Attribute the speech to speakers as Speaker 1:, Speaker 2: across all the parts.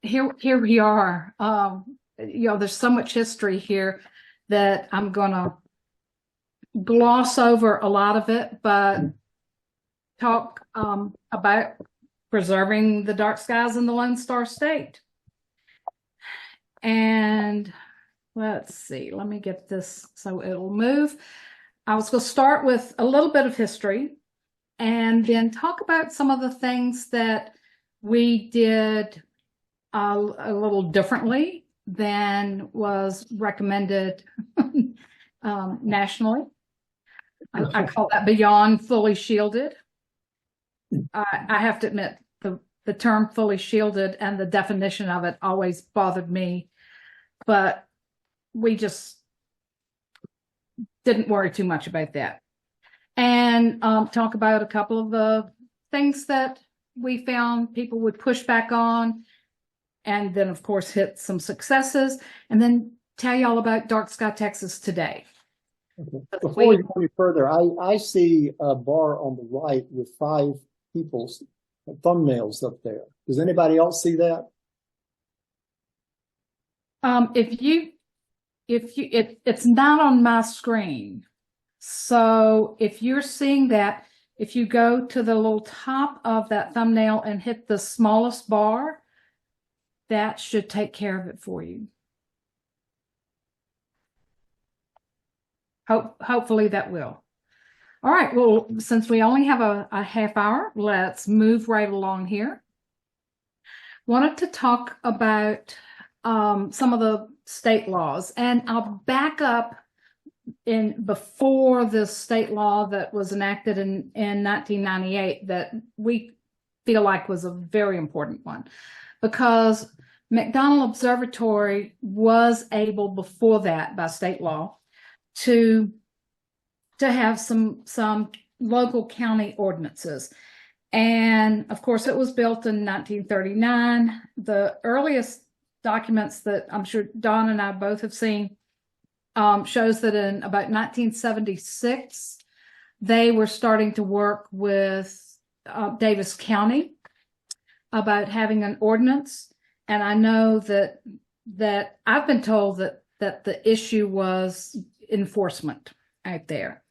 Speaker 1: here we are. There's so much history here that I'm going to gloss over a lot of it, but talk about preserving the dark skies in the Lone Star State. And let's see, let me get this so it'll move. I was going to start with a little bit of history and then talk about some of the things that we did a little differently than was recommended nationally. I call that beyond fully shielded. I have to admit, the term fully shielded and the definition of it always bothered me, but we just didn't worry too much about that. And talk about a couple of the things that we found people would push back on, and then, of course, hit some successes, and then tell you all about DarkSky Texas today.
Speaker 2: Okay. Before you go any further, I see a bar on the right with 5 people's thumbnails up there. Does anybody else see that?
Speaker 1: It's not on my screen. So if you're seeing that, if you go to the little top of that thumbnail and hit the smallest bar, that should take care of it for you. Hopefully that will. All right, well, since we only have a half hour, let's move right along here. Wanted to talk about some of the state laws, and I'll back up before the state law that was enacted in 1998 that we feel like was a very important one, because McDonnell Observatory was able before that by state law to have some local county ordinances. And of course, it was built in 1939. The earliest documents that I'm sure Don and I both have seen shows that in about 1976, they were starting to work with Davis County about having an ordinance. And I know that I've been told that the issue was enforcement out there.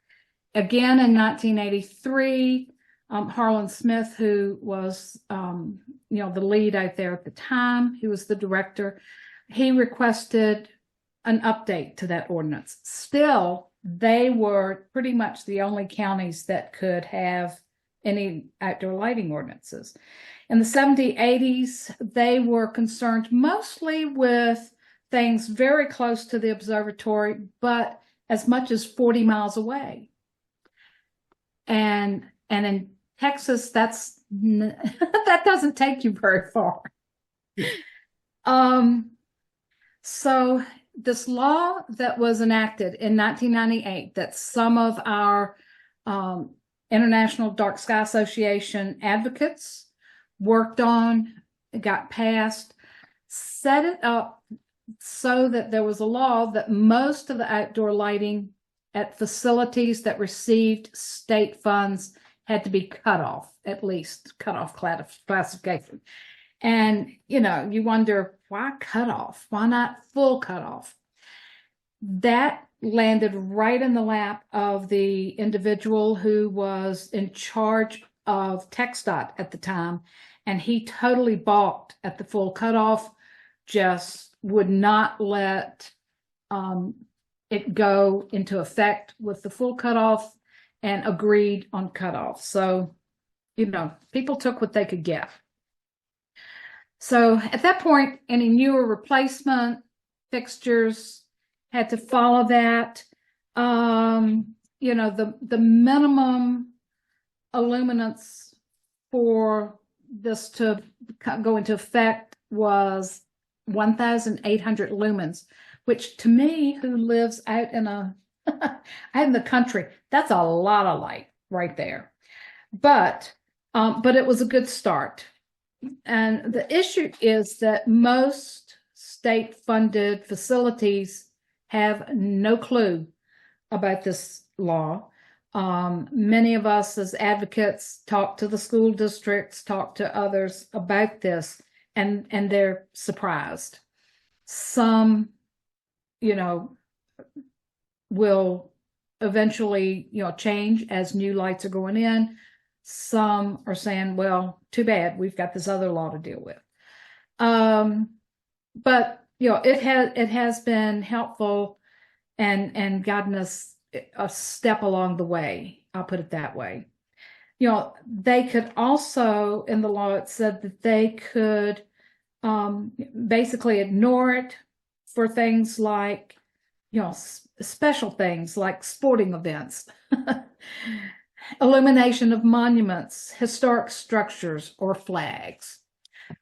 Speaker 1: Again, in 1983, Harlan Smith, who was the lead out there at the time, he was the director, he requested an update to that ordinance. Still, they were pretty much the only counties that could have any outdoor lighting ordinances. In the 70s, 80s, they were concerned mostly with things very close to the observatory, but as much as 40 miles away. And in Texas, that doesn't take you very far. So this law that was enacted in 1998 that some of our International Dark Sky Association advocates worked on, got passed, set it up so that there was a law that most of the outdoor lighting at facilities that received state funds had to be cut off, at least cut off classification. And, you wonder, why cut off? Why not full cut off? That landed right in the lap of the individual who was in charge of TxDOT at the time, and he totally balked at the full cutoff, just would not let it go into effect with the full cutoff, and agreed on cutoff. So, people took what they could get. So at that point, any newer replacement fixtures had to follow that. The minimum illuminance for this to go into effect was 1,800 lumens, which to me, who lives out in the country, that's a lot of light right there. But it was a good start. And the issue is that most state-funded facilities have no clue about this law. Many of us as advocates talk to the school districts, talk to others about this, and they're surprised. Some, will eventually, change as new lights are going in. Some are saying, well, too bad, we've got this other law to deal with. But it has been helpful and gotten us a step along the way. I'll put it that way. They could also, in the law, it said that they could basically ignore it for things like, special things like sporting events, illumination of monuments, historic structures, or flags.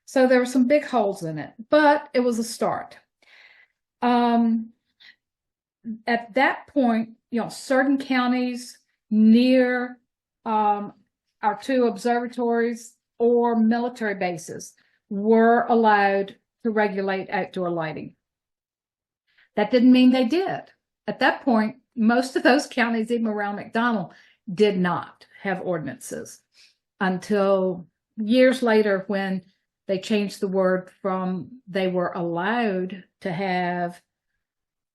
Speaker 1: So there were some big holes in it, but it was a start. At that point, certain counties near our two observatories or military bases were allowed to regulate outdoor lighting. That didn't mean they did. At that point, most of those counties, even around McDonald, did not have ordinances until years later when they changed the word from they were allowed to have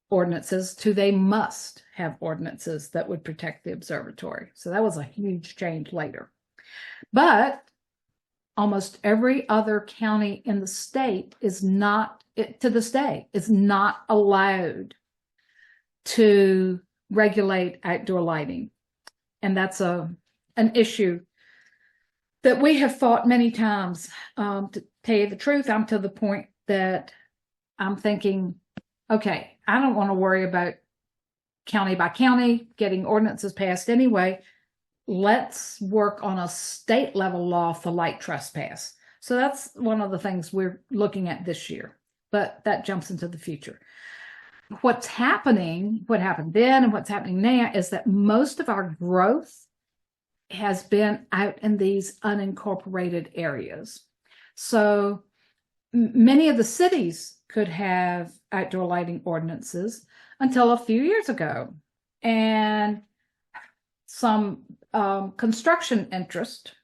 Speaker 1: ordinances to they must have ordinances that would protect the observatory. So that was a huge change later. But almost every other county in the state is not, to this day, is not allowed to regulate outdoor lighting. And that's an issue that we have fought many times. To tell you the truth, I'm to the point that I'm thinking, okay, I don't want to worry about county by county getting ordinances passed anyway. Let's work on a state level law for light trespass. So that's one of the things we're looking at this year, but that jumps into the future. What happened then and what's happening now is that most of our growth has been out in these unincorporated areas. So many of the cities could have outdoor lighting ordinances until a few years ago. And some construction interest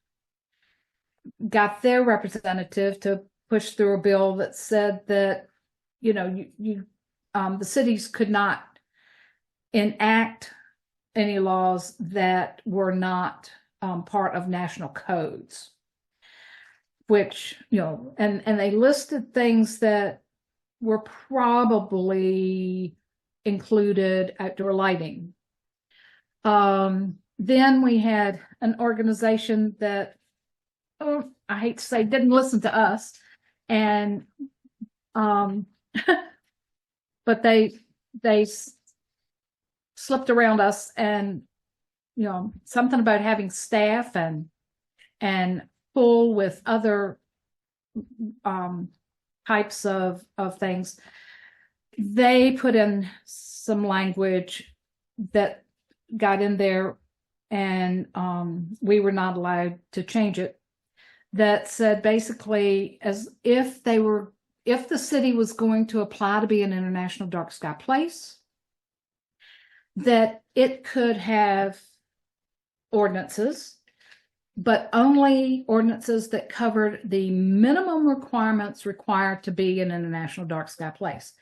Speaker 1: got their representative to push through a bill that said that, the cities could not enact any laws that were not part of national codes, which, and they listed things that were probably included outdoor lighting. Then we had an organization that, I hate to say, didn't listen to us, and but they slipped around us, and something about having staff and pull with other types of things. They put in some language that got in there, and we were not allowed to change it, that said basically as if the city was going to apply to be an international dark sky place, that it could have ordinances, but only ordinances that covered the minimum requirements required to be an international dark sky place.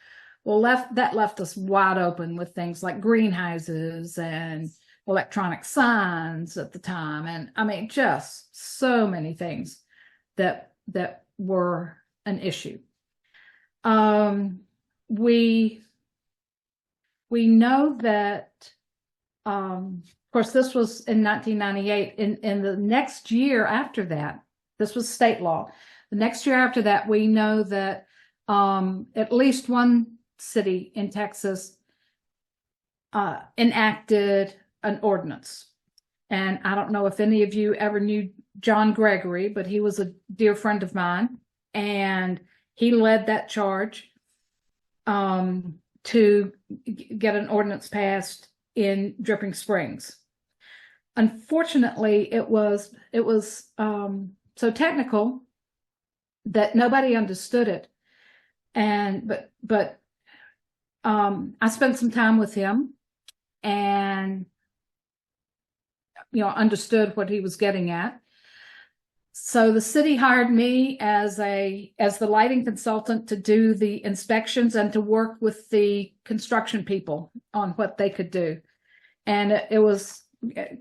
Speaker 1: Well, that left us wide open with things like greenhouses and electronic signs at the time. And I mean, just so many things that were an issue. We know that, of course, this was in 1998. In the next year after that, this was state law. The next year after that, we know that at least one city in Texas enacted an ordinance. And I don't know if any of you ever knew John Gregory, but he was a dear friend of mine, and he led that charge to get an ordinance passed in Dripping Springs. Unfortunately, it was so technical that nobody understood it. But I spent some time with him and understood what he was getting at. So the city hired me as the lighting consultant to do the inspections and to work with the construction people on what they could do. And it was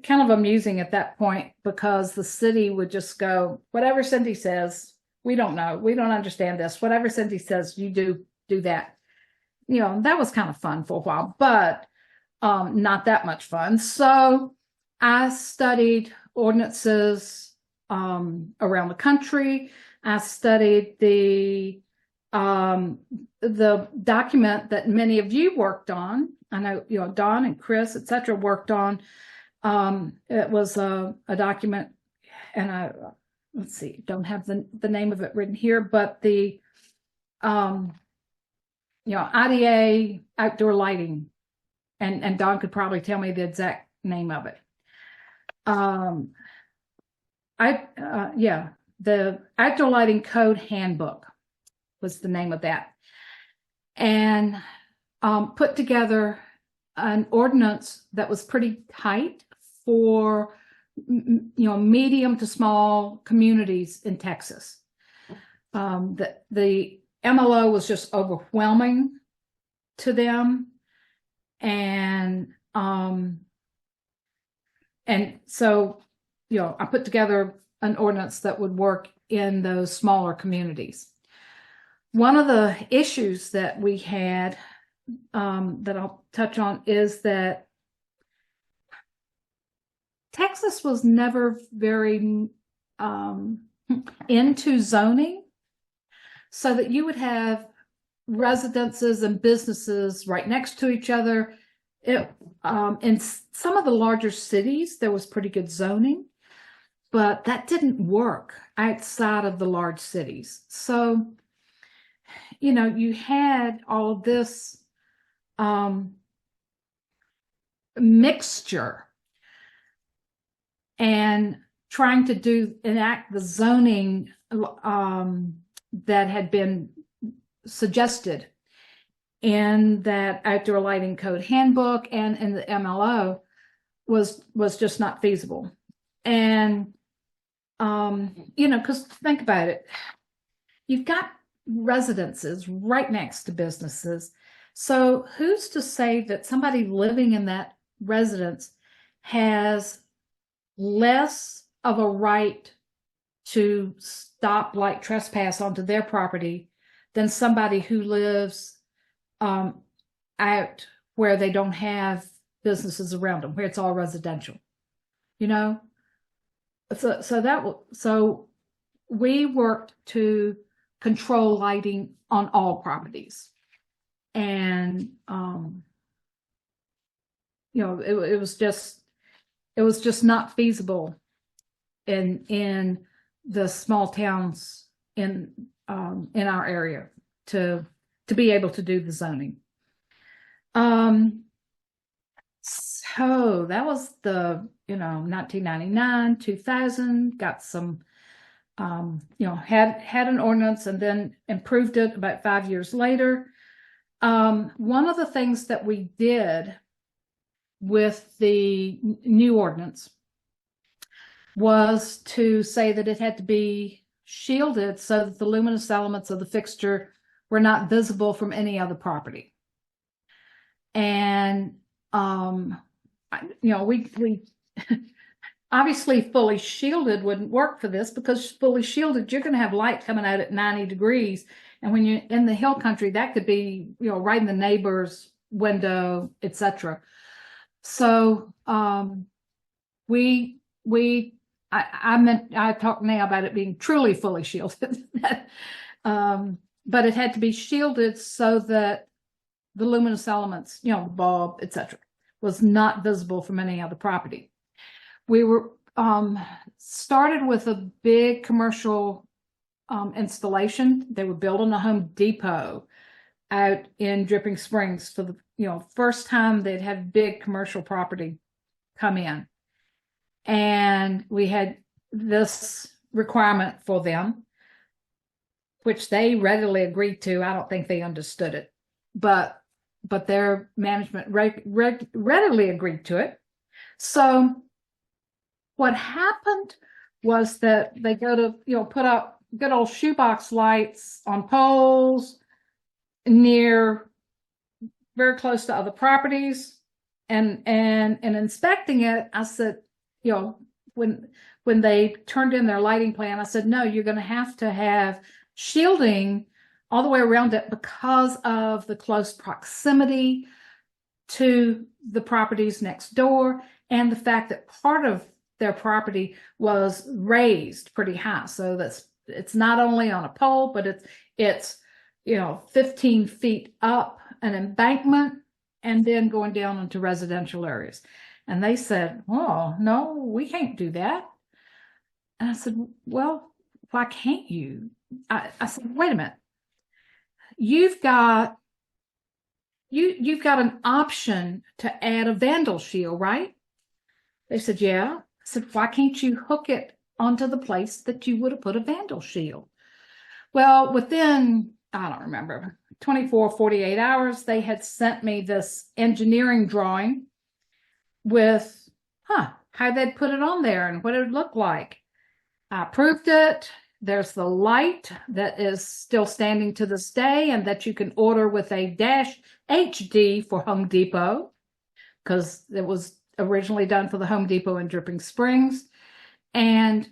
Speaker 1: kind of amusing at that point because the city would just go, whatever Cindy says, we don't know, we don't understand this. Whatever Cindy says, you do that. That was kind of fun for a while, but not that much fun. So I studied ordinances around the country. I studied the document that many of you worked on. I know, Don and Chris, etc., worked on. It was a document, and let's see, don't have the name of it written here, but the IDA outdoor lighting, and Don could probably tell me the exact name of it. The Outdoor Lighting Code Handbook was the name of that, and put together an ordinance that was pretty tight for medium to small communities in Texas. The MLO was just overwhelming to them, and so I put together an ordinance that would work in those smaller communities. One of the issues that we had that I'll touch on is that Texas was never very into zoning, so that you would have residences and businesses right next to each other. In some of the larger cities, there was pretty good zoning, but that didn't work outside of the large cities. So, you had all of this mixture, and trying to enact the zoning that had been suggested in that Outdoor Lighting Code Handbook and in the MLO was just not feasible. And because think about it, you've got residences right next to businesses. So who's to say that somebody living in that residence has less of a right to stop light trespass onto their property than somebody who lives out where they don't have businesses around them, where it's all residential, So we worked to control lighting on all properties, and it was just not feasible in the small towns in our area to be able to do the zoning. So that was the 1999, 2000. Got some had an ordinance and then improved it about 5 years later. One of the things that we did with the new ordinance was to say that it had to be shielded so that the luminous elements of the fixture were not visible from any other property. And we obviously fully shielded wouldn't work for this, because fully shielded, you're going to have light coming out at 90 degrees. And when you're in the hill country, that could be, right in the neighbor's window, etc. So I talk now about it being truly fully shielded, but it had to be shielded so that the luminous elements, the bulb, etc., was not visible from any other property. We were started with a big commercial installation. They were building a Home Depot out in Dripping Springs for the first time they'd had big commercial property come in, and we had this requirement for them, which they readily agreed to. I don't think they understood it, but their management readily agreed to it. So what happened was that they go to, put up good old shoebox lights on poles near, very close to other properties. And inspecting it, I said, when they turned in their lighting plan, I said, no, you're going to have shielding all the way around it because of the close proximity to the properties next door, and the fact that part of their property was raised pretty high. So it's not only on a pole, but it's 15 feet up an embankment and then going down into residential areas. And they said, oh, no, we can't do that. And I said, well, why can't you? I said, wait a minute. You've got an option to add a vandal shield, right? They said, yeah. I said, why can't you hook it onto the place that you would have put a vandal shield? Well, within, I don't remember, 24, 48 hours, they had sent me this engineering drawing with, how they'd put it on there and what it would look like. I approved it. There's the light that is still standing to this day and that you can order with a dash HD for Home Depot, because it was originally done for the Home Depot in Dripping Springs. And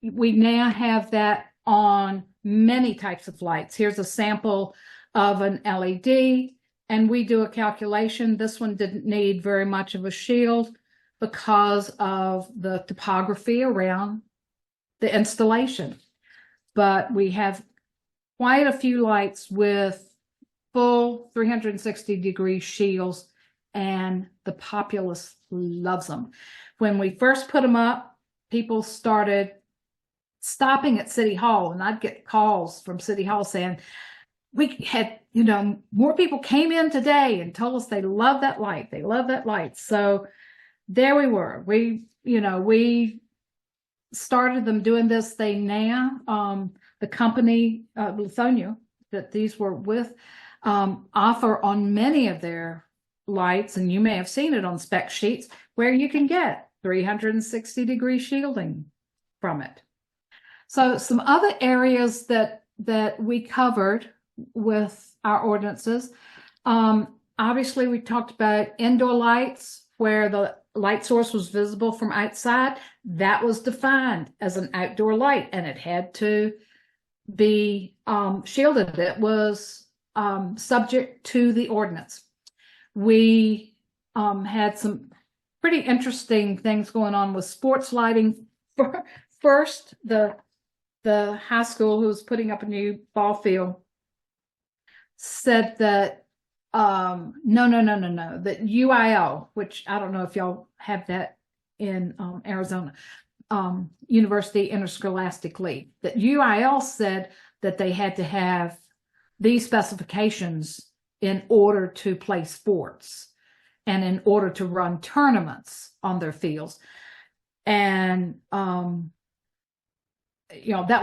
Speaker 1: we now have that on many types of lights. Here's a sample of an LED, and we do a calculation. This one didn't need very much of a shield because of the topography around the installation. But we have quite a few lights with full 360-degree shields, and the populace loves them. When we first put them up, people started stopping at City Hall, and I'd get calls from City Hall saying, we had, more people came in today and told us they love that light. They love that light. So there we were. We started them doing this. They now, the company, Lithonia, that these were with, offer on many of their lights, and you may have seen it on spec sheets, where you can get 360-degree shielding from it. So some other areas that we covered with our ordinances, obviously we talked about indoor lights where the light source was visible from outside. That was defined as an outdoor light, and it had to be shielded. It was subject to the ordinance. We had some pretty interesting things going on with sports lighting. First, the high school who was putting up a new ball field said that no, that UIL, which I don't know if y'all have that in Arizona, University Interscholastic League, that UIL said that they had to have these specifications in order to play sports and in order to run tournaments on their fields. And, that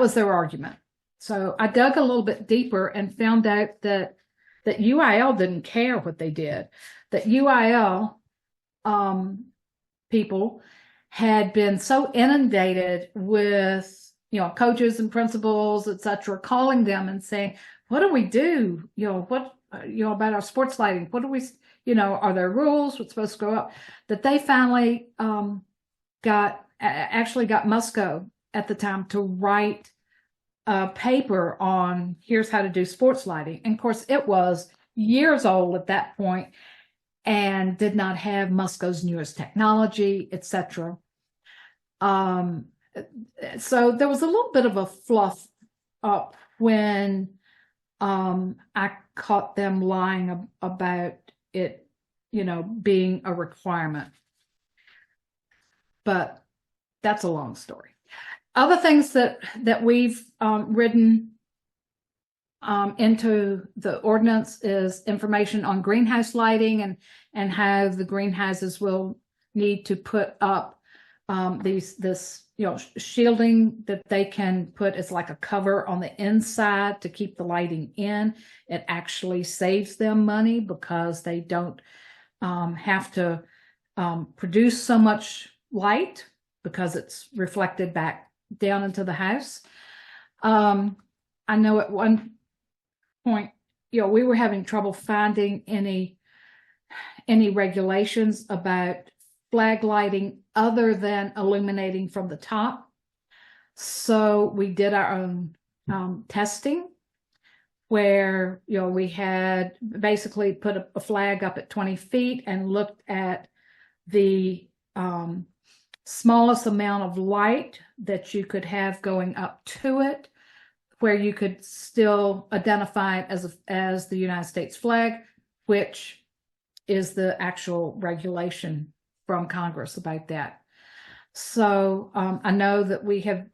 Speaker 1: was their argument. So I dug a little bit deeper and found out that UIL didn't care what they did, that UIL people had been so inundated with, coaches and principals, et cetera, calling them and saying, what do we do? What about our sports lighting? What do we, are there rules? What's supposed to go up? That they finally got Musco at the time to write a paper on here's how to do sports lighting. And of course, it was years old at that point and did not have Musco's newest technology, etc. So there was a little bit of a fluff up when I caught them lying about it, being a requirement. But that's a long story. Other things that we've written into the ordinance is information on greenhouse lighting and how the greenhouses will need to put up this shielding that they can put as like a cover on the inside to keep the lighting in. It actually saves them money because they don't have to produce so much light because it's reflected back down into the house. I know at one point, we were having trouble finding any regulations about flag lighting other than illuminating from the top. So we did our own testing, where we had basically put a flag up at 20 feet and looked at the smallest amount of light that you could have going up to it, where you could still identify it as the United States flag, which is the actual regulation from Congress about that. So I know that we have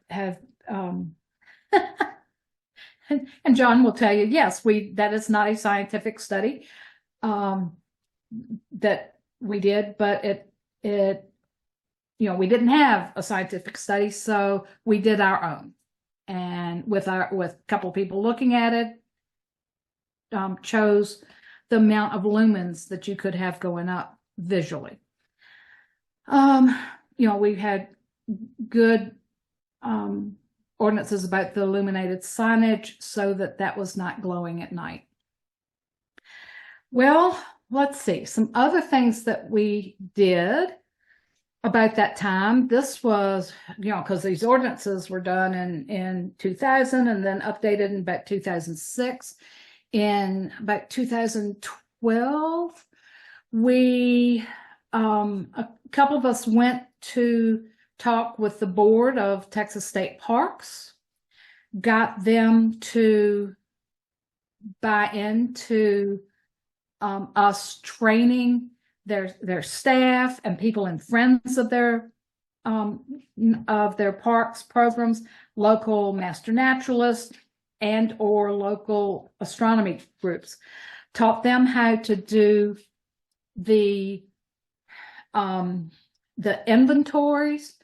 Speaker 1: and John will tell you, yes, that is not a scientific study that we did, but it we didn't have a scientific study, so we did our own. And with a couple of people looking at it, chose the amount of lumens that you could have going up visually. We had good ordinances about the illuminated signage so that was not glowing at night. Well, let's see some other things that we did about that time. This was, because these ordinances were done in 2000 and then updated in about 2006. In about 2012, a couple of us went to talk with the board of Texas State Parks, got them to buy into us training their staff and people and friends of their parks programs, local master naturalists and or local astronomy groups, taught them how to do the inventories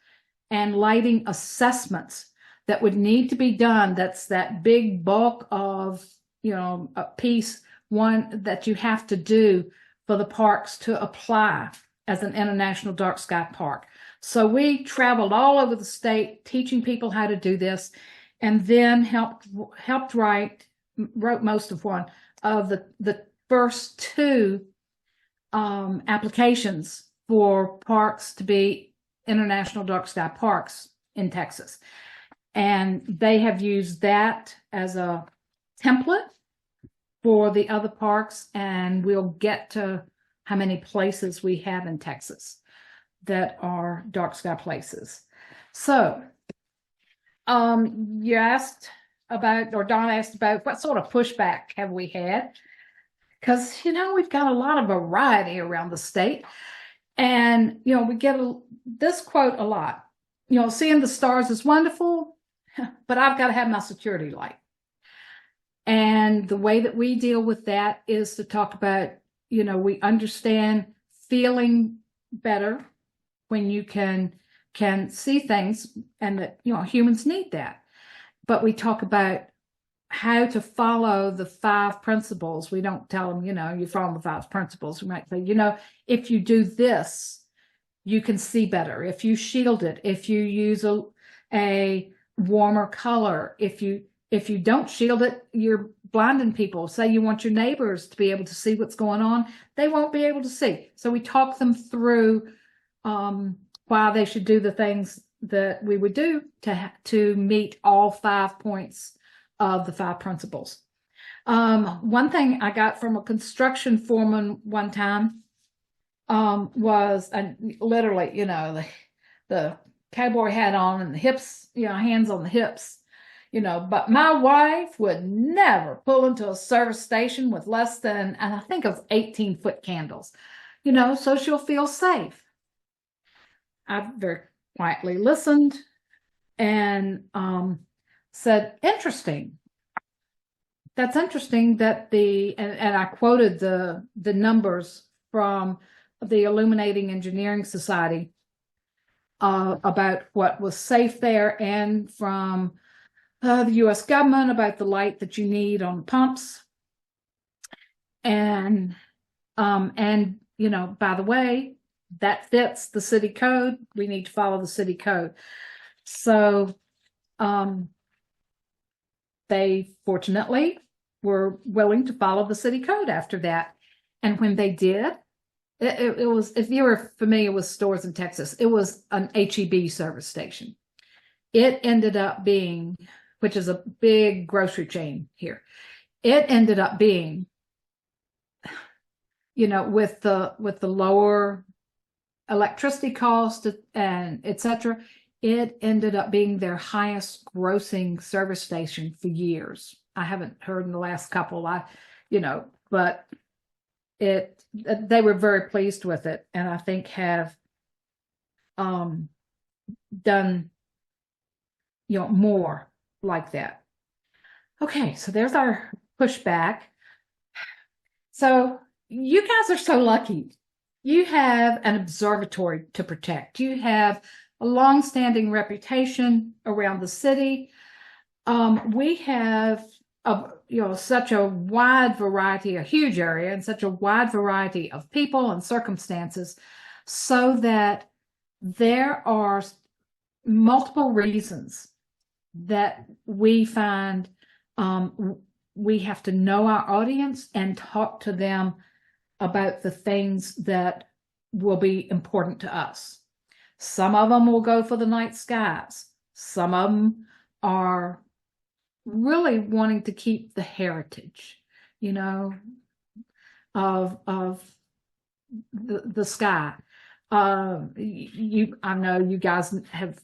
Speaker 1: and lighting assessments that would need to be done. That's that big bulk of, a piece one that you have to do for the parks to apply as an international dark sky park. So we traveled all over the state teaching people how to do this, and then wrote most of one of the first two applications for parks to be international dark sky parks in Texas. And they have used that as a template for the other parks, and we'll get to how many places we have in Texas that are dark sky places. So you asked about, or Don asked about, what sort of pushback have we had? Because, we've got a lot of variety around the state. And, we get this quote a lot. Seeing the stars is wonderful, but I've got to have my security light. And the way that we deal with that is to talk about, we understand feeling better when you can see things, and that, humans need that. But we talk about how to follow the 5 principles. We don't tell them, you follow the 5 principles. We might say, if you do this, you can see better. If you shield it, if you use a warmer color, if you don't shield it, you're blinding people. Say you want your neighbors to be able to see what's going on, they won't be able to see. So we talk them through why they should do the things that we would do to meet all 5 points of the 5 principles. One thing I got from a construction foreman one time was literally, the cowboy hat on and the hips, hands on the hips, but my wife would never pull into a service station with less than, and I think it was 18-foot candles, so she'll feel safe. I very quietly listened and said, interesting. That's interesting that and I quoted the numbers from the Illuminating Engineering Society about what was safe there, and from the U.S. government about the light that you need on the pumps. And by the way, that fits the city code. We need to follow the city code. So they fortunately were willing to follow the city code after that. And when they did, it was, if you were familiar with stores in Texas, it was an HEB service station. It ended up being, which is a big grocery chain here, it ended up being, you know, with the lower electricity cost and etc., it ended up being their highest grossing service station for years. I haven't heard in the last couple, but they were very pleased with it, and I think have done, more like that. Okay, so there's our pushback. So you guys are so lucky. You have an observatory to protect. You have a long-standing reputation around the city. We have such a wide variety, a huge area, and such a wide variety of people and circumstances, so that there are multiple reasons that we find we have to know our audience and talk to them about the things that will be important to us. Some of them will go for the night skies. Some of them are really wanting to keep the heritage, of the sky. I know you guys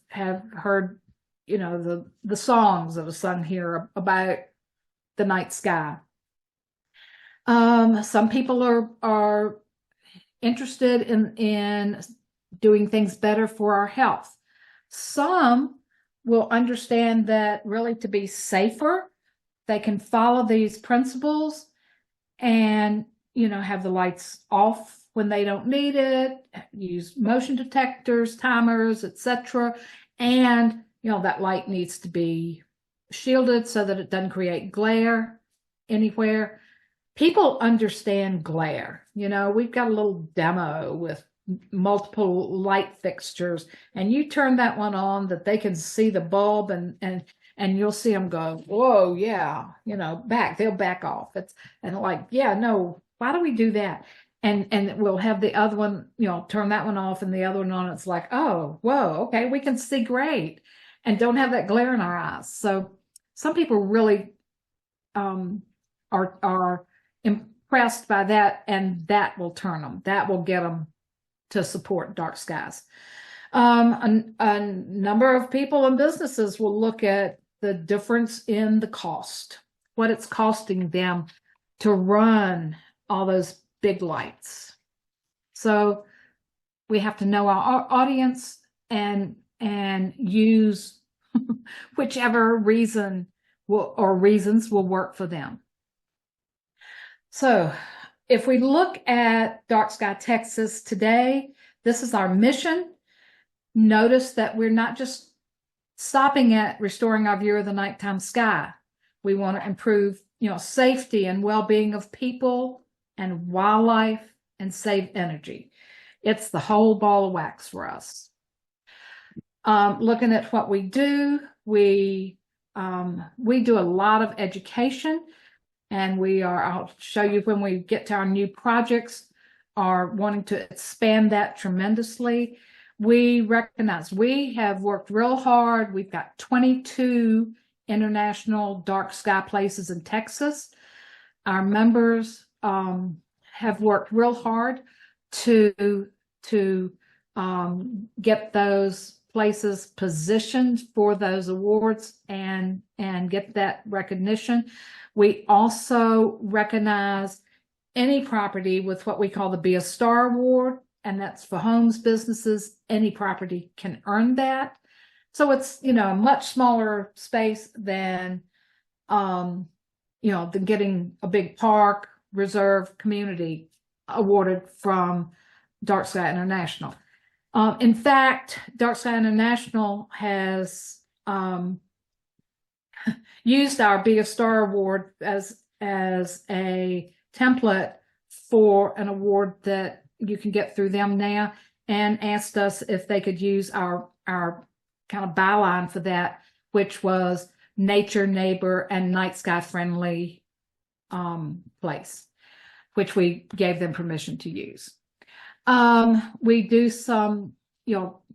Speaker 1: have heard, the songs that are sung here about the night sky. Some people are interested in doing things better for our health. Some will understand that really to be safer, they can follow these principles and, have the lights off when they don't need it, use motion detectors, timers, etc. And, that light needs to be shielded so that it doesn't create glare anywhere. People understand glare. We've got a little demo with multiple light fixtures, and you turn that one on that they can see the bulb, and you'll see them go, whoa, yeah, they'll back off. No, why do we do that? And we'll have the other one, turn that one off and the other one on. It's like, oh, whoa, okay, we can see great and don't have that glare in our eyes. So some people really are impressed by that, and that will turn them. That will get them to support dark skies. A number of people and businesses will look at the difference in the cost, what it's costing them to run all those big lights. So we have to know our audience and use whichever reason or reasons will work for them. So if we look at DarkSky Texas today, this is our mission. Notice that we're not just stopping at restoring our view of the nighttime sky. We want to improve, safety and well-being of people and wildlife and save energy. It's the whole ball of wax for us. Looking at what we do, we do a lot of education. And I'll show you when we get to our new projects, are wanting to expand that tremendously. We recognize we have worked real hard. We've got 22 international dark sky places in Texas. Our members have worked real hard to get those places positioned for those awards and get that recognition. We also recognize any property with what we call the Be a Star Award, and that's for homes, businesses. Any property can earn that. So it's, a much smaller space than, than getting a big park, reserve, community awarded from DarkSky International. In fact, DarkSky International has used our Be a Star Award as a template for an award that you can get through them now, and asked us if they could use our kind of byline for that, which was nature, neighbor, and night sky friendly place, which we gave them permission to use. We do some,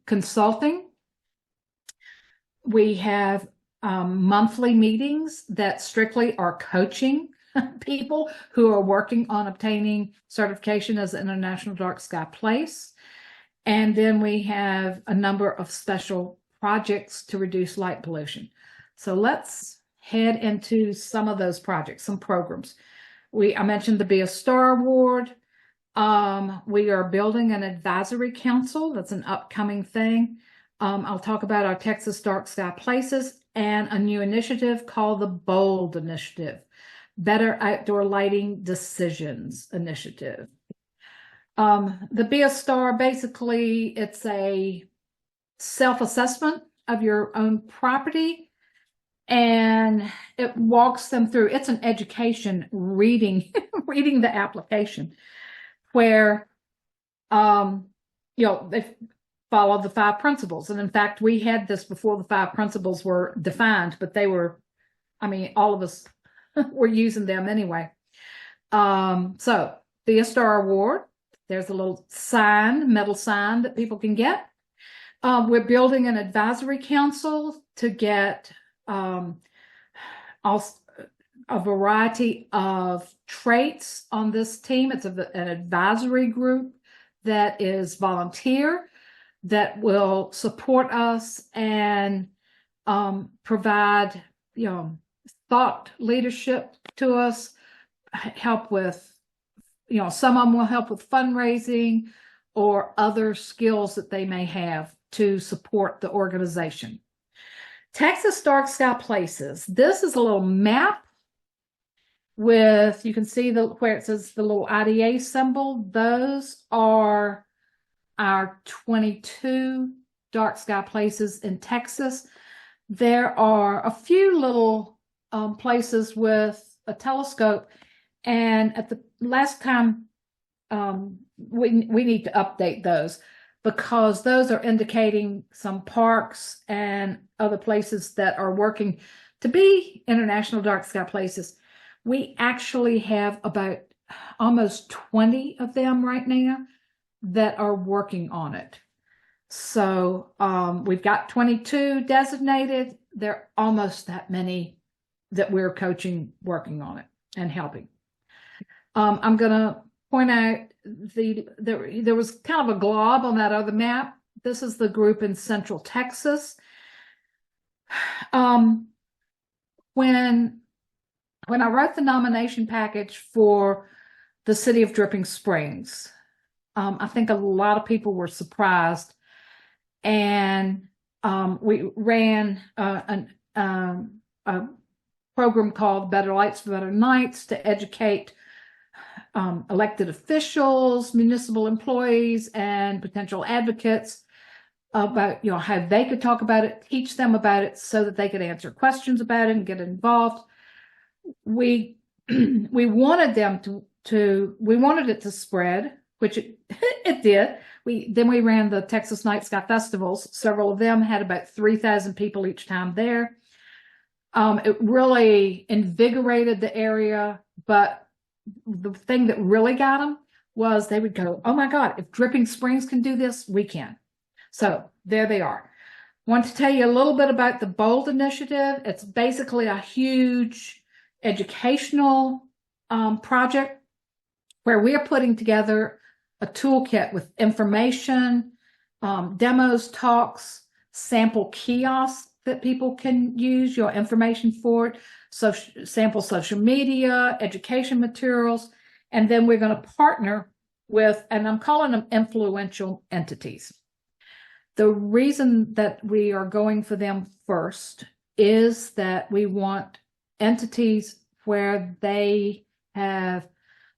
Speaker 1: consulting. We have monthly meetings that strictly are coaching people who are working on obtaining certification as an International Dark Sky Place. And then we have a number of special projects to reduce light pollution. So let's head into some of those projects, some programs. I mentioned the Be a Star Award. We are building an advisory council. That's an upcoming thing. I'll talk about our Texas Dark Sky Places and a new initiative called the BOLD Initiative, Better Outdoor Lighting Decisions Initiative. The Be a Star, basically, it's a self-assessment of your own property, and it walks them through. It's an education reading the application where they follow the 5 principles. And in fact, we had this before the 5 principles were defined, but they were, all of us were using them anyway. So Be a Star Award. There's a little metal sign that people can get. We're building an advisory council to get a variety of traits on this team. It's an advisory group that is volunteer, that will support us and provide, thought leadership to us, help with, some of them will help with fundraising or other skills that they may have to support the organization. Texas Dark Sky Places. This is a little map with, you can see where it says the little IDA symbol. Those are our 22 dark sky places in Texas. There are a few little places with a telescope, and at the last time we need to update those, because those are indicating some parks and other places that are working to be International Dark Sky Places. We actually have about almost 20 of them right now that are working on it. So we've got 22 designated. There are almost that many that we're coaching, working on it and helping. I'm going to point out there was kind of a glob on that other map. This is the group in Central Texas. When I wrote the nomination package for the city of Dripping Springs, I think a lot of people were surprised, and we ran a program called Better Lights for Better Nights to educate elected officials, municipal employees, and potential advocates about how they could talk about it, teach them about it so that they could answer questions about it and get involved. We wanted them we wanted it to spread, which it did. Then we ran the Texas Night Sky Festivals. Several of them had about 3,000 people each time there. It really invigorated the area, but the thing that really got them was they would go, oh my God, if Dripping Springs can do this, we can. So there they are. Want to tell you a little bit about the BOLD initiative. It's basically a huge educational project where we are putting together a toolkit with information, demos, talks, sample kiosks that people can use your information for it, sample social media, education materials, and then we're going to partner with, and I'm calling them influential entities. The reason that we are going for them first is that we want entities where they have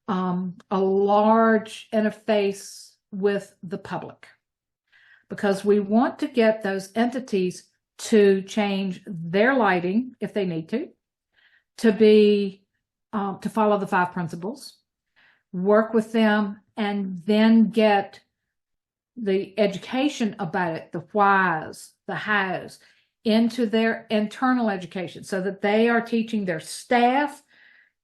Speaker 1: a large interface with the public, because we want to get those entities to change their lighting if they need to be to follow the 5 principles, work with them, and then get the education about it, the whys, the hows, into their internal education so that they are teaching their staff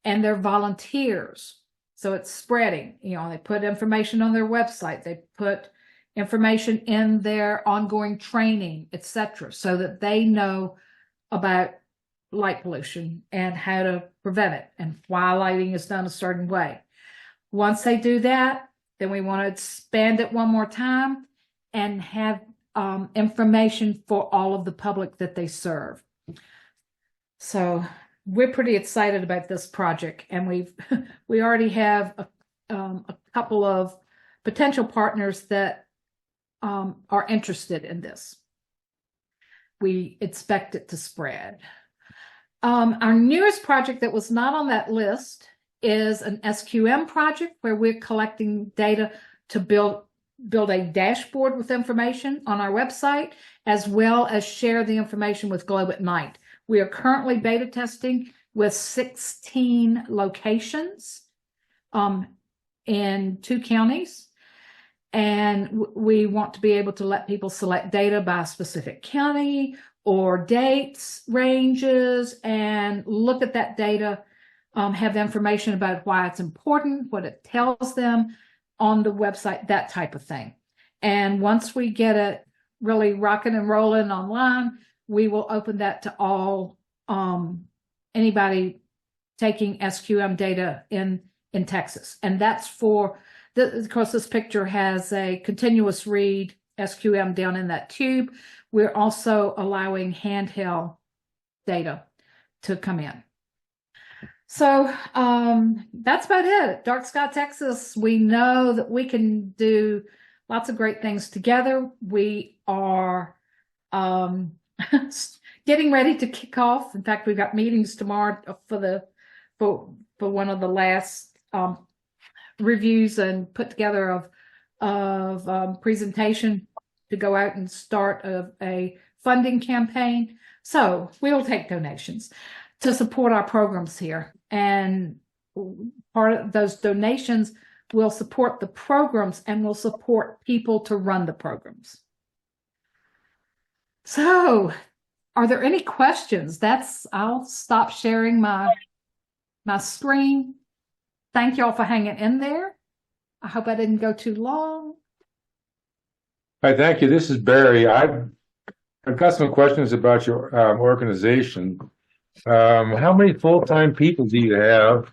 Speaker 1: and their volunteers. So it's spreading. They put information on their website, they put information in their ongoing training, etc., so that they know about light pollution and how to prevent it and why lighting is done a certain way. Once they do that, then we want to expand it one more time and have information for all of the public that they serve. So we're pretty excited about this project, and we already have a couple of potential partners that are interested in this. We expect it to spread. Our newest project that was not on that list is an SQM project where we're collecting data to build a dashboard with information on our website, as well as share the information with Globe at Night. We are currently beta testing with 16 locations in 2 counties. And we want to be able to let people select data by specific county or dates, ranges, and look at that data, have information about why it's important, what it tells them on the website, that type of thing. And once we get it really rocking and rolling online, we will open that to all anybody taking SQM data in Texas. And that's for, of course, this picture has a continuous read SQM down in that tube. We're also allowing handheld data to come in. So that's about it. DarkSky Texas, we know that we can do lots of great things together. We are getting ready to kick off. In fact, we've got meetings tomorrow for one of the last reviews and put together of presentation to go out and start a funding campaign. So we'll take donations to support our programs here. And part of those donations will support the programs and will support people to run the programs. So are there any questions? I'll stop sharing my screen. Thank y'all for hanging in there. I hope I didn't go too long.
Speaker 3: Hi, thank you. This is Barry. I've got some questions about your organization. How many full-time people do you have?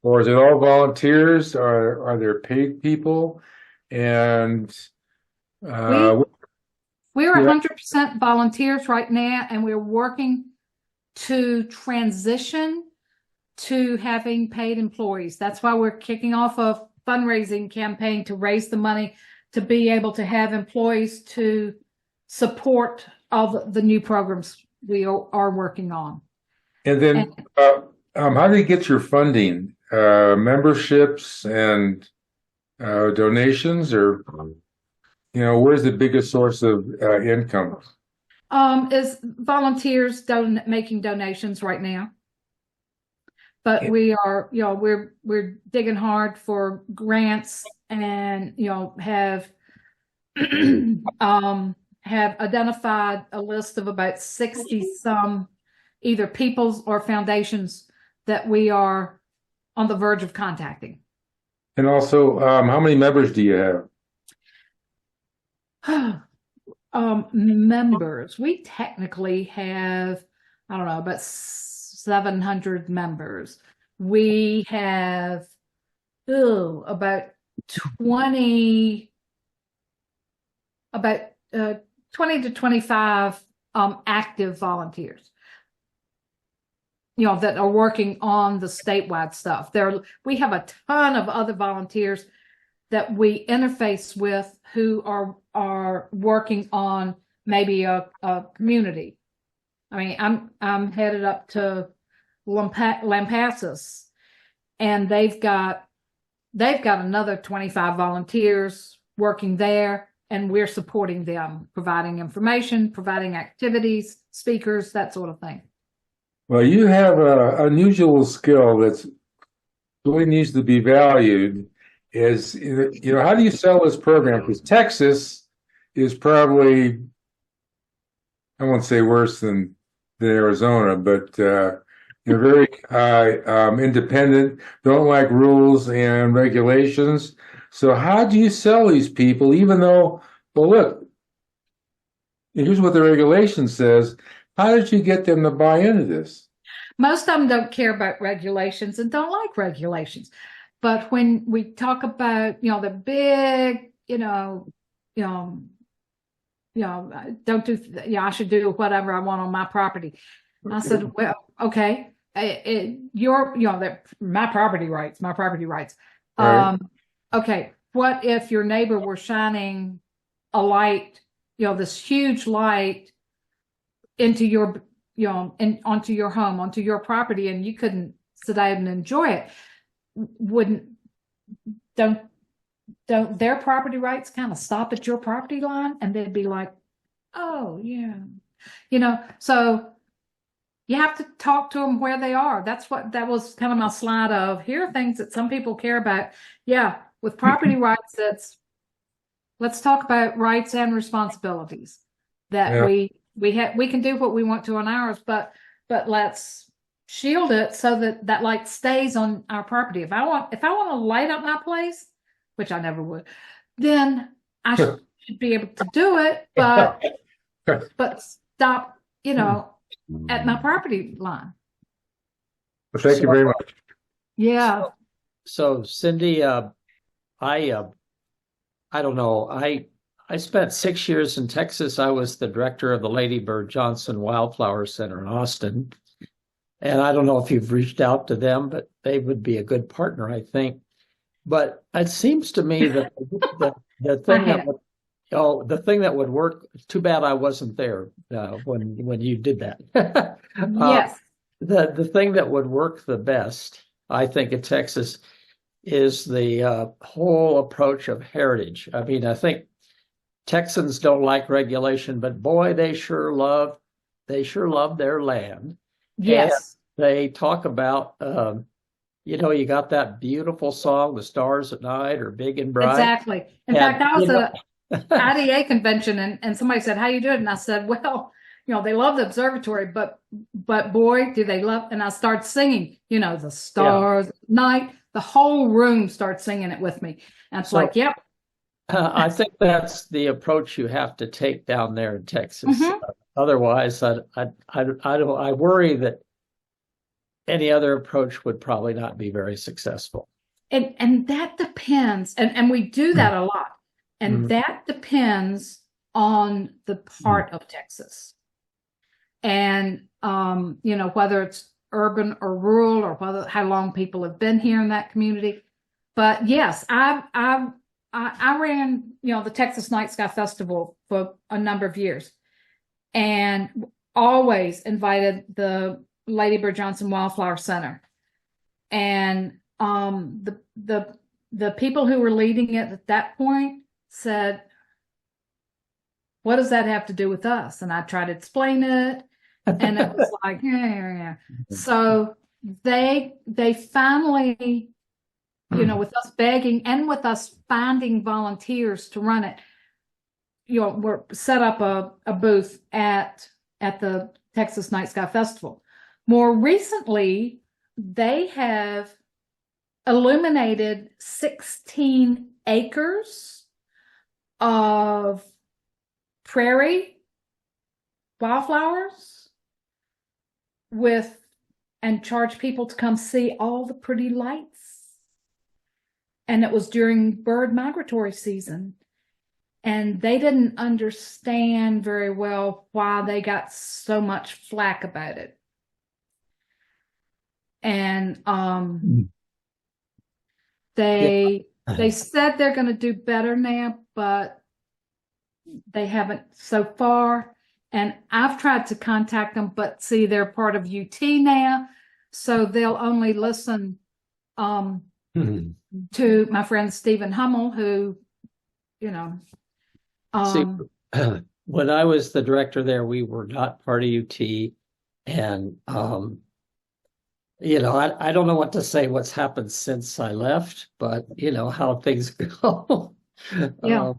Speaker 3: Or is it all volunteers? Or are there paid people? And
Speaker 1: we're 100% volunteers right now, and we're working to transition to having paid employees. That's why we're kicking off a fundraising campaign to raise the money to be able to have employees to support all the new programs we are working on.
Speaker 3: And then how do you get your funding? Memberships and donations, or where's the biggest source of income?
Speaker 1: Is volunteers making donations right now. But we are, we're digging hard for grants, and have identified a list of about 60 some either peoples or foundations that we are on the verge of contacting.
Speaker 3: And also, how many members do you have?
Speaker 1: Members, we technically have, I don't know, about 700 members. We have about 20 to 25 active volunteers, that are working on the statewide stuff. We have a ton of other volunteers that we interface with who are working on maybe a community. I mean, I'm headed up to Lampasas, and they've got another 25 volunteers working there, and we're supporting them, providing information, providing activities, speakers, that sort of thing.
Speaker 3: Well, you have an unusual skill that's really needs to be valued. Is how do you sell this program? Because Texas is probably, I won't say worse than Arizona, but very independent, don't like rules and regulations. So how do you sell these people, even though, well, look, here's what the regulation says. How did you get them to buy into this?
Speaker 1: Most of them don't care about regulations and don't like regulations. But when we talk about, the big, don't do, I should do whatever I want on my property. And I said, well, okay, my property rights,
Speaker 3: Right.
Speaker 1: Okay, what if your neighbor were shining a light, this huge light into your, onto your home, onto your property, and you couldn't sit out and enjoy it? Don't their property rights kind of stop at your property line? And they'd be like, oh yeah, so you have to talk to them where they are. That was kind of my slide of, here are things that some people care about. Yeah, with property rights, let's talk about rights and responsibilities that
Speaker 3: Yeah.
Speaker 1: we can do what we want to on ours, but let's shield it so that light stays on our property. If I want to light up my place, which I never would, then I should be able to do it, but stop, at my property line.
Speaker 3: Well, thank you very much.
Speaker 1: Yeah.
Speaker 4: So Cindy, I don't know. I spent 6 years in Texas. I was the director of the Lady Bird Johnson Wildflower Center in Austin. And I don't know if you've reached out to them, but they would be a good partner, I think. But it seems to me that the thing that would work. Too bad I wasn't there when you did that.
Speaker 1: Yes.
Speaker 4: The thing that would work the best, I think, in Texas is the whole approach of heritage. I mean, I think Texans don't like regulation, but boy, they sure love their land.
Speaker 1: Yes.
Speaker 4: And they talk about, you got that beautiful song, "The Stars at Night" or "Big and Bright."
Speaker 1: Exactly. In fact, I was at an IDA convention and somebody said, how you doing? And I said, well, they love the observatory, but boy, do they love, and I start singing, "The Stars at Night." The whole room starts singing it with me. And it's like, yep.
Speaker 4: I think that's the approach you have to take down there in Texas.
Speaker 1: Mm-hmm.
Speaker 4: Otherwise, I worry that any other approach would probably not be very successful.
Speaker 1: And that depends, and we do that a lot. And that depends on the part of Texas. And whether it's urban or rural, or how long people have been here in that community. But yes, I ran, the Texas Night Sky Festival for a number of years, and always invited the Lady Bird Johnson Wildflower Center. And the people who were leading it at that point said, what does that have to do with us? And I tried to explain it, and it was like, yeah. So they finally, with us begging and with us finding volunteers to run it, we're set up a booth at the Texas Night Sky Festival. More recently, they have illuminated 16 acres of prairie wildflowers and charge people to come see all the pretty lights. And it was during bird migratory season. And they didn't understand very well why they got so much flack about it. And they said they're going to do better now, but they haven't so far. And I've tried to contact them, but see, they're part of UT now, so they'll only listen to my friend Stephen Hummel, who,
Speaker 4: See, when I was the director there, we were not part of UT, and I don't know what to say. What's happened since I left, but how things go.
Speaker 1: Yeah.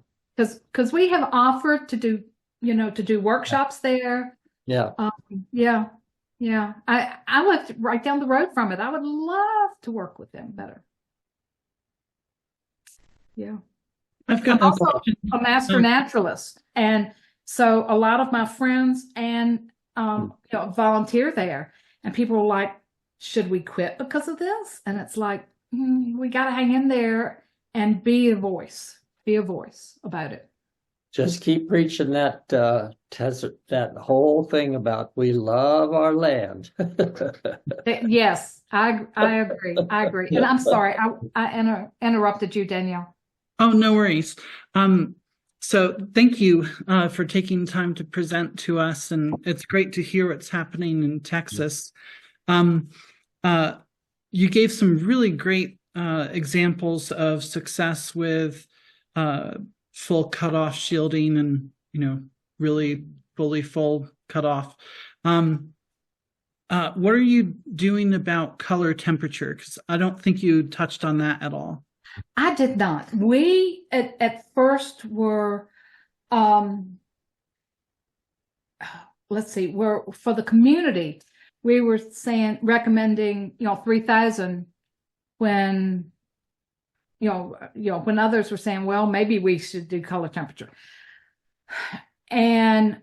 Speaker 1: because we have offered to do, to do workshops there.
Speaker 4: Yeah.
Speaker 1: Yeah. I lived right down the road from it. I would love to work with them better. Yeah.
Speaker 5: I've got
Speaker 1: I'm
Speaker 5: a
Speaker 1: also
Speaker 5: question.
Speaker 1: a master naturalist, and so a lot of my friends and volunteer there, and people are like, should we quit because of this? And it's like, we got to hang in there and be a voice about it.
Speaker 4: Just keep preaching that that whole thing about we love our land.
Speaker 1: Yes, I agree. And I'm sorry, I interrupted you, Danielle.
Speaker 5: Oh, no worries. So thank you for taking time to present to us, and it's great to hear what's happening in Texas. You gave some really great examples of success with full cutoff shielding and really fully full cutoff. What are you doing about color temperature? Because I don't think you touched on that at all.
Speaker 1: I did not. We at first were, let's see, we're for the community. We were recommending 3,000 when when others were saying, well, maybe we should do color temperature. And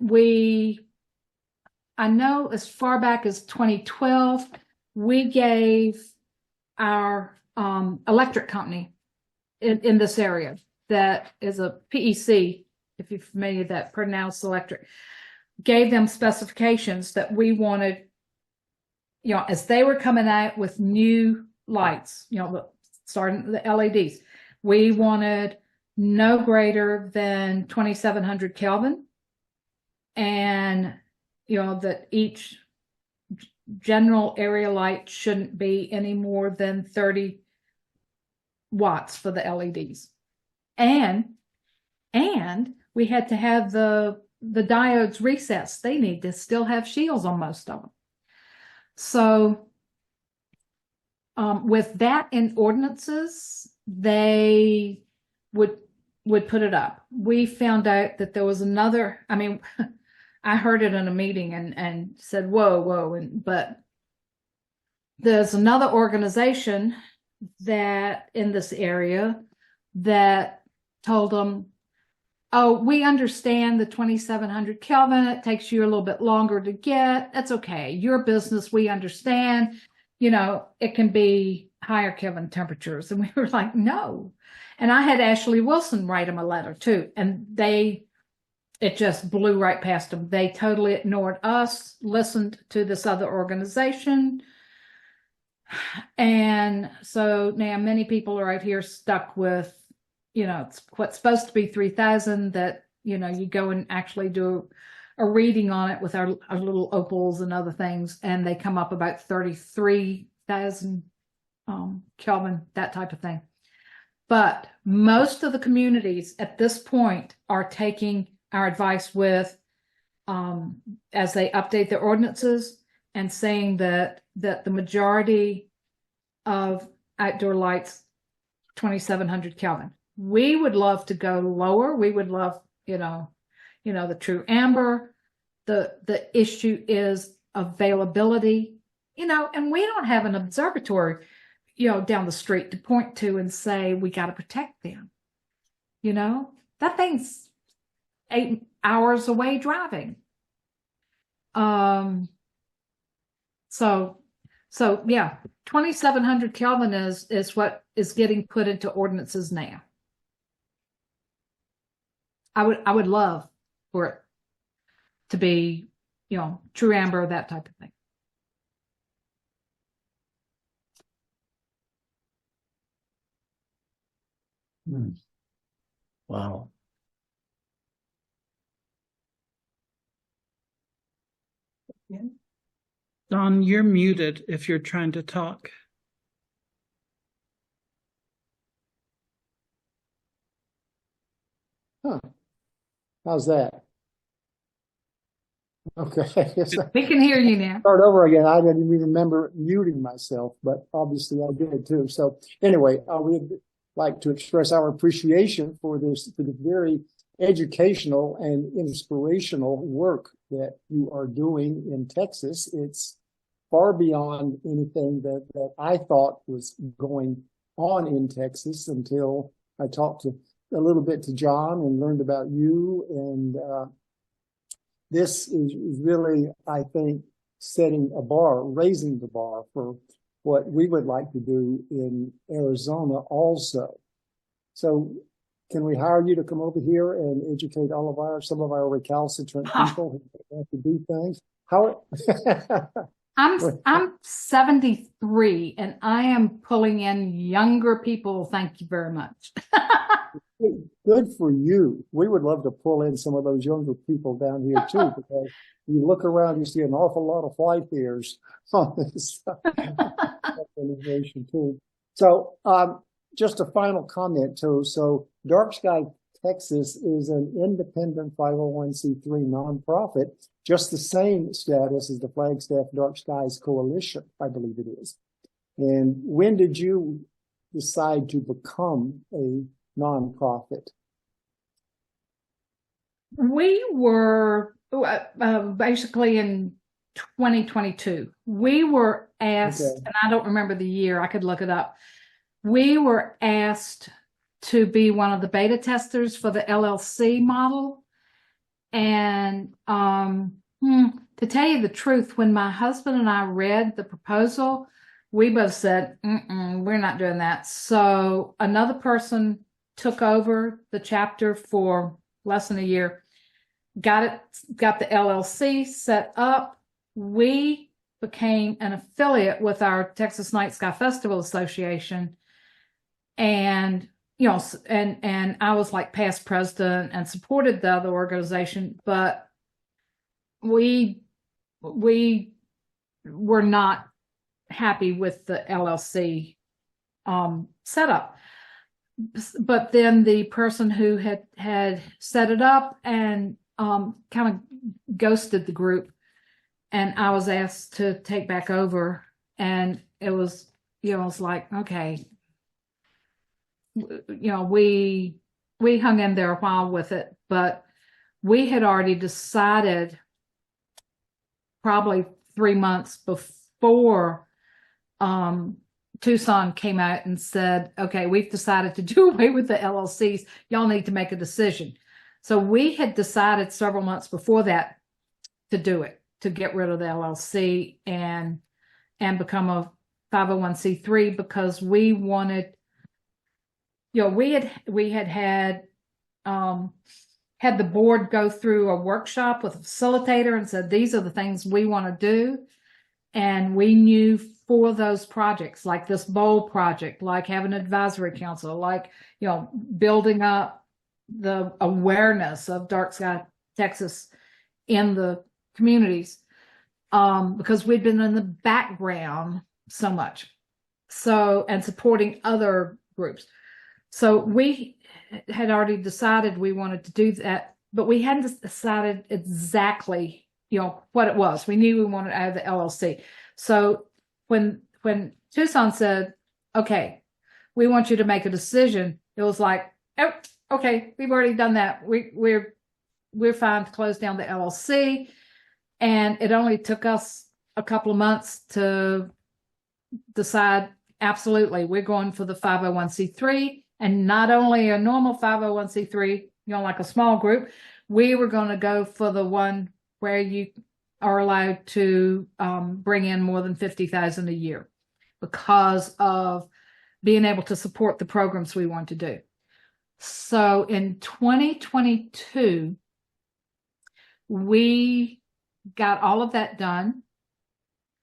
Speaker 1: I know as far back as 2012, we gave our electric company in this area that is a PEC, if you're familiar with that, pronounced electric, gave them specifications that we wanted, as they were coming out with new lights, starting the LEDs, we wanted no greater than 2,700 Kelvin, and that each general area light shouldn't be any more than 30 watts for the LEDs, and we had to have the diodes recessed. They need to still have shields on most of them. So with that in ordinances, they would put it up. We found out that there was another, I heard it in a meeting and said, whoa, but there's another organization that in this area that told them, oh, we understand the 2,700 Kelvin. It takes you a little bit longer to get. That's okay. Your business, we understand. It can be higher Kelvin temperatures. And we were like, no. And I had Ashley Wilson write them a letter too. And it just blew right past them. They totally ignored us, listened to this other organization. And so now many people are out here stuck with, it's what's supposed to be 3,000 that, you go and actually do a reading on it with our little opals and other things, and they come up about 33,000 Kelvin, that type of thing. But most of the communities at this point are taking our advice with, as they update their ordinances, and saying that the majority of outdoor lights, 2,700 Kelvin. We would love to go lower. We would love, the true amber. The issue is availability, and we don't have an observatory, down the street to point to and say, we got to protect them. That thing's 8 hours away driving. So yeah, 2,700 Kelvin is what is getting put into ordinances now. I would love for it to be, true amber, that type of thing.
Speaker 4: Wow.
Speaker 5: Don, you're muted if you're trying to talk.
Speaker 2: Huh. How's that? Okay.
Speaker 1: We can hear you now.
Speaker 2: Start over again. I didn't even remember muting myself, but obviously I did too. So anyway, we'd like to express our appreciation for the very educational and inspirational work that you are doing in Texas. It's far beyond anything that I thought was going on in Texas until I talked a little bit to John and learned about you. And this is really, I think, setting a bar, raising the bar for what we would like to do in Arizona also. So can we hire you to come over here and educate some of our recalcitrant people who have to do things? How?
Speaker 1: I'm 73 and I am pulling in younger people. Thank you very much.
Speaker 2: Good for you. We would love to pull in some of those younger people down here too, because you look around, you see an awful lot of white hairs on this organization too. So, just a final comment too. So, DarkSky Texas is an independent 501c3 nonprofit, just the same status as the Flagstaff Dark Skies Coalition, I believe it is. And when did you decide to become a nonprofit?
Speaker 1: We were basically in 2022. We were asked, and I don't remember the year, I could look it up. We were asked to be one of the beta testers for the LLC model. And to tell you the truth, when my husband and I read the proposal, we both said, we're not doing that. So another person took over the chapter for less than a year, got the LLC set up. We became an affiliate with our Texas Night Sky Festival Association. And, you know, and I was like past president and supported the other organization, but we were not happy with the LLC setup. But then the person who had set it up and kind of ghosted the group, and I was asked to take back over, and it was, you know, it's like, okay, you know, we hung in there a while with it, but we had already decided probably 3 months before Tucson came out and said, okay, we've decided to do away with the LLCs. Y'all need to make a decision. So we had decided several months before that to do it, to get rid of the LLC and become a 501c3, because we wanted, you know, we had the board go through a workshop with a facilitator and said, these are the things we want to do. And we knew for those projects, like this bowl project, like having an advisory council, like, you know, building up the awareness of DarkSky Texas in the communities, because we'd been in the background so much, and supporting other groups. So we had already decided we wanted to do that, but we hadn't decided exactly, you know, what it was. We knew we wanted out of the LLC. So when Tucson said, okay, we want you to make a decision, it was like, oh, okay, we've already done that. We're fine to close down the LLC. And it only took us a couple of months to decide, absolutely, we're going for the 501c3, and not only a normal 501c3, you know, like a small group, we were going to go for the one where you are allowed to bring in more than $50,000 a year, because of being able to support the programs we want to do. So in 2022, we got all of that done.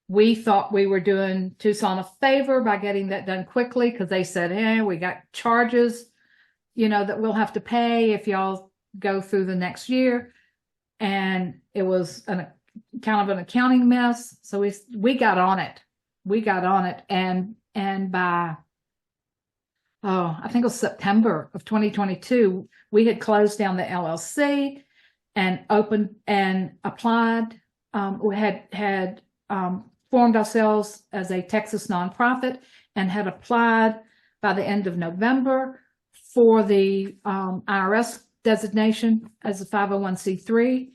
Speaker 1: We thought we were doing Tucson a favor by getting that done quickly, because they said, we got charges, you know, that we'll have to pay if y'all go through the next year. And it was kind of an accounting mess. So we got on it. And by, I think it was September of 2022, we had closed down the LLC and opened and applied. We had formed ourselves as a Texas nonprofit and had applied by the end of November for the IRS designation as a 501c3.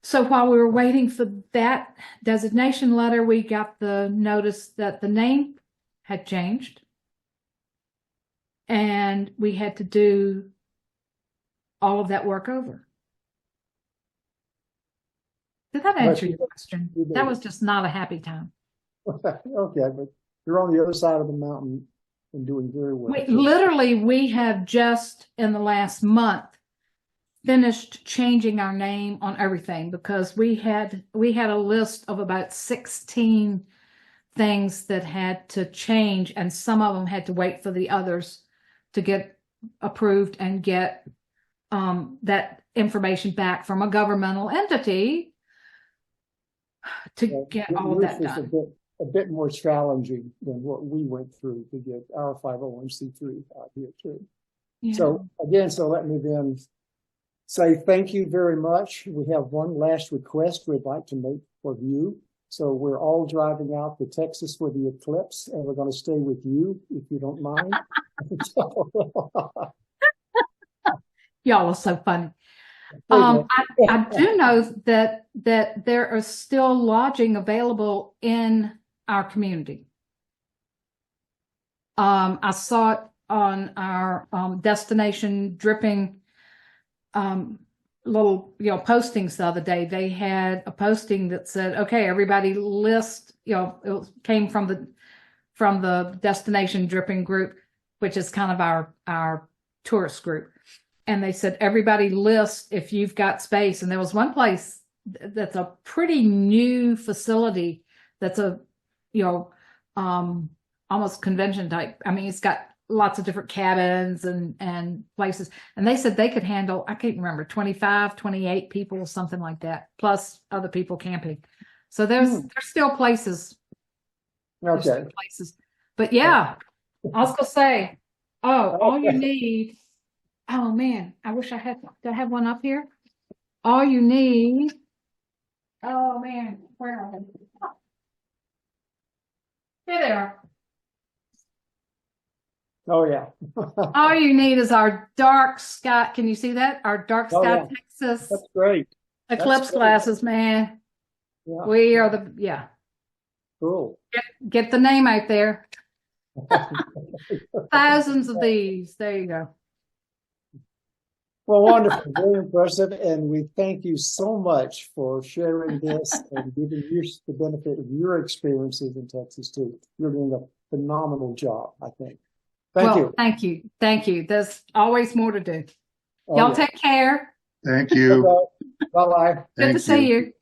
Speaker 1: So while we were waiting for that designation letter, we got the notice that the name had changed. And we had to do all of that work over. Did that answer your question? That was just not a happy time.
Speaker 2: Okay, but you're on the other side of the mountain and doing very well.
Speaker 1: We have just in the last month finished changing our name on everything, because we had a list of about 16 things that had to change, and some of them had to wait for the others to get approved and get that information back from a governmental entity to get all of that done.
Speaker 2: A bit more challenging than what we went through to get our 501c3 out here too.
Speaker 1: Yeah.
Speaker 2: So let me then say thank you very much. We have one last request we'd like to make for you. So we're all driving out to Texas for the eclipse, and we're going to stay with you if you don't mind.
Speaker 1: Y'all are so funny. I do know that there is still lodging available in our community. I saw it on our destination dripping little postings the other day. They had a posting that said, okay, everybody list, it came from the destination dripping group, which is kind of our tourist group. And they said, everybody list if you've got space. And there was one place that's a pretty new facility that's almost convention type. I mean, it's got lots of different cabins and places. And they said they could handle, I can't remember, 25, 28 people, something like that, plus other people camping. So there's still places.
Speaker 2: Okay.
Speaker 1: Still places. But yeah, I was going to say, all you need, oh man, I wish I had, do I have one up here? All you need, oh man, where are they? Here they are.
Speaker 2: Oh yeah.
Speaker 1: All you need is our dark sky. Can you see that? Our DarkSky Texas.
Speaker 2: That's great.
Speaker 1: Eclipse glasses, man.
Speaker 2: Yeah.
Speaker 1: We are the,
Speaker 2: Cool.
Speaker 1: Get the name out there. Thousands of these. There you go.
Speaker 2: Well, wonderful, very impressive, and we thank you so much for sharing this and giving us the benefit of your experiences in Texas too. You're doing a phenomenal job, I think. Thank you.
Speaker 1: Thank you. There's always more to do. Y'all take care.
Speaker 6: Thank you.
Speaker 2: Bye-bye.
Speaker 1: Good to see you.